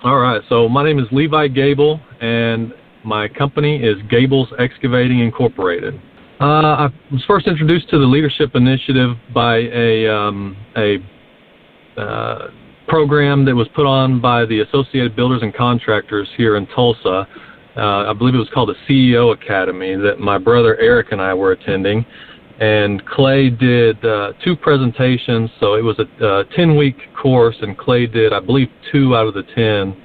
All right, so my name is Levi Gable, and my company is Gable's Excavating Incorporated. I was first introduced to the Leadership Initiative by a program that was put on by the Associated Builders and Contractors here in Tulsa. I believe it was called the CEO Academy that my brother Eric and I were attending. And Clay did 2 presentations, so it was a 10-week course, and Clay did, I believe, 2 out of the 10.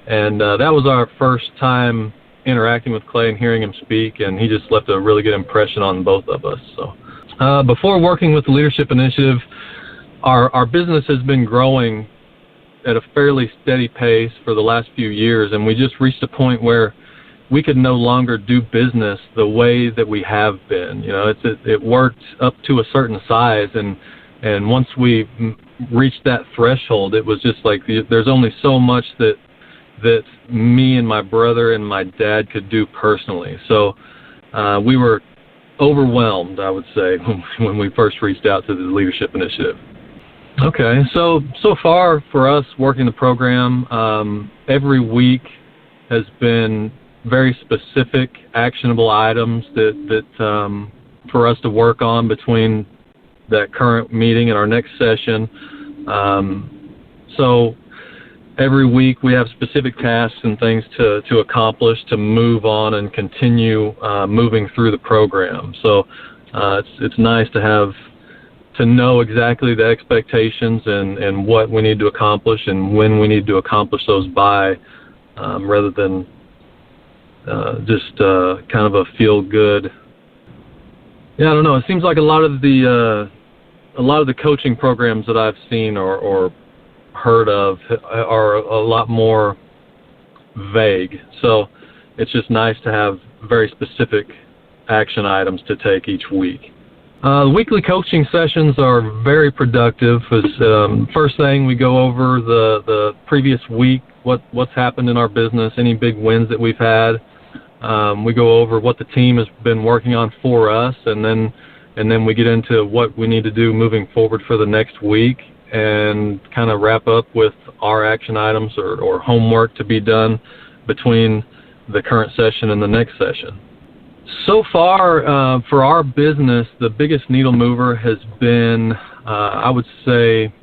And that was our first time interacting with Clay and hearing him speak, and he just left a really good impression on both of us. So, before working with the Leadership Initiative, our business has been growing at a fairly steady pace for the last few years, and we just reached a point where we could no longer do business the way that we have been. You know, it worked up to a certain size, and once we reached that threshold, it was just like there's only so much that me and my brother and my dad could do personally. So we were overwhelmed, I would say, when we first reached out to the Leadership Initiative. Okay, so far for us working the program, every week has been very specific, actionable items that for us to work on between that current meeting and our next session. So every week we have specific tasks and things to accomplish to move on and continue moving through the program. So it's nice to know exactly the expectations and what we need to accomplish and when we need to accomplish those by, rather than just kind of a feel-good. Yeah, I don't know. It seems like a lot of the coaching programs that I've seen or heard of are a lot more vague. So it's just nice to have very specific action items to take each week. Weekly coaching sessions are very productive. First thing, we go over the previous week, what's happened in our business, any big wins that we've had. We go over what the team has been working on for us, and then we get into what we need to do moving forward for the next week, and kind of wrap up with our action items or homework to be done between the current session and the next session. So far, for our business, the biggest needle mover has been, I would say,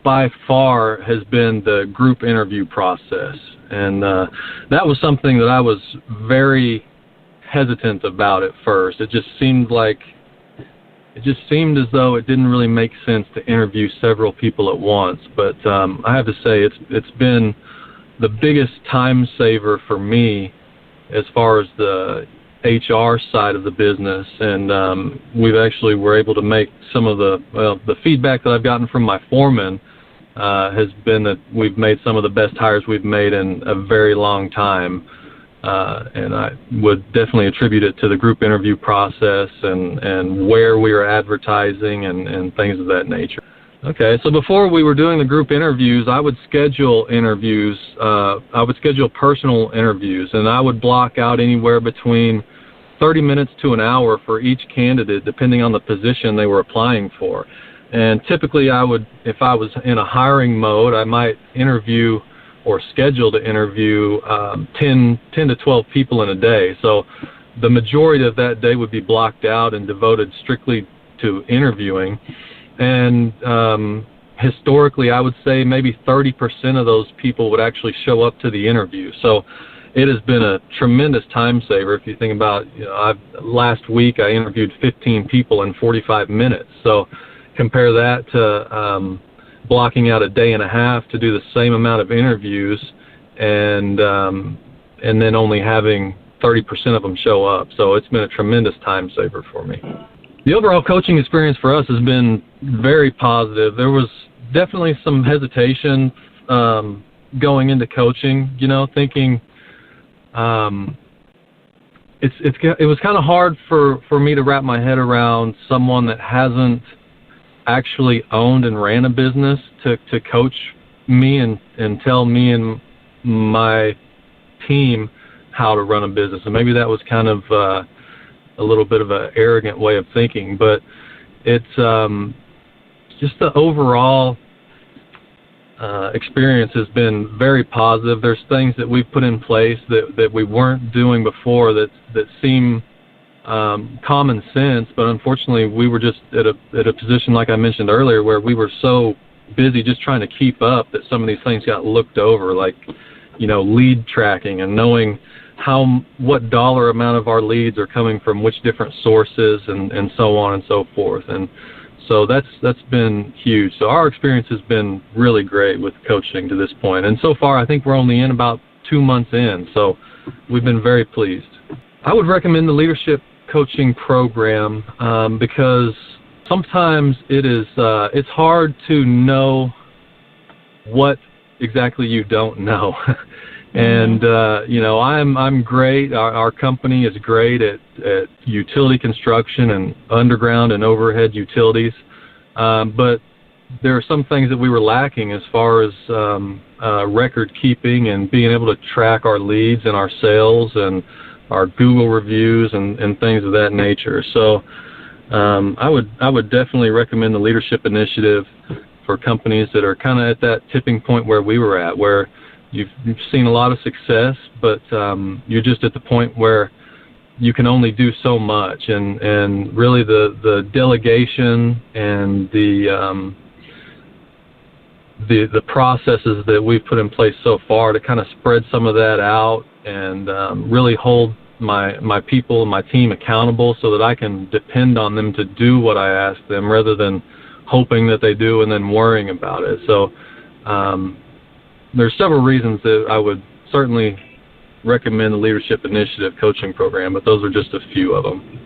by far, has been the group interview process. And that was something that I was very hesitant about at first. It just seemed as though it didn't really make sense to interview several people at once. But I have to say, it's been the biggest time saver for me as far as the HR side of the business. And we've actually were able to make some of the feedback that I've gotten from my foreman has been that we've made some of the best hires we've made in a very long time. And I would definitely attribute it to the group interview process and where we are advertising and things of that nature. Okay, so before we were doing the group interviews, I would schedule interviews. I would schedule personal interviews, and I would block out anywhere between 30 minutes to an hour for each candidate, depending on the position they were applying for. And typically I would, if I was in a hiring mode, I might interview or schedule to interview 10 to 12 people in a day. So the majority of that day would be blocked out and devoted strictly to interviewing. And historically, I would say maybe 30% of those people would actually show up to the interview. So it has been a tremendous time saver. If you think about, last week I interviewed 15 people in 45 minutes. So compare that to blocking out a day and a half to do the same amount of interviews, and then only having 30% of them show up. So it's been a tremendous time saver for me. The overall coaching experience for us has been very positive. There was definitely some hesitation going into coaching, thinking it was kind of hard for me to wrap my head around someone that hasn't actually owned and ran a business to coach me and tell me and my team how to run a business. And maybe that was kind of a little bit of an arrogant way of thinking, but it's just the overall experience has been very positive. There's things that we've put in place that we weren't doing before that seem common sense, but unfortunately we were just at a position, like I mentioned earlier, where we were so busy just trying to keep up that some of these things got looked over, like, you know, lead tracking and knowing what dollar amount of our leads are coming from which different sources and so on and so forth. And so that's been huge. So our experience has been really great with coaching to this point. And so far I think we're only in about 2 months in, so we've been very pleased. I would recommend the leadership coaching program because sometimes it's hard to know what exactly you don't know. And you know, I'm great. Our company is great at utility construction and underground and overhead utilities, but there are some things that we were lacking as far as record keeping and being able to track our leads and our sales and our Google reviews and things of that nature. So I would definitely recommend the Leadership Initiative for companies that are kind of at that tipping point where we were at, where you've seen a lot of success, but you're just at the point where you can only do so much, and really the delegation and the processes that we've put in place so far to kind of spread some of that out and really hold my people and my team accountable so that I can depend on them to do what I ask them rather than hoping that they do and then worrying about it. So there's several reasons that I would certainly recommend the Leadership Initiative coaching program, but those are just a few of them.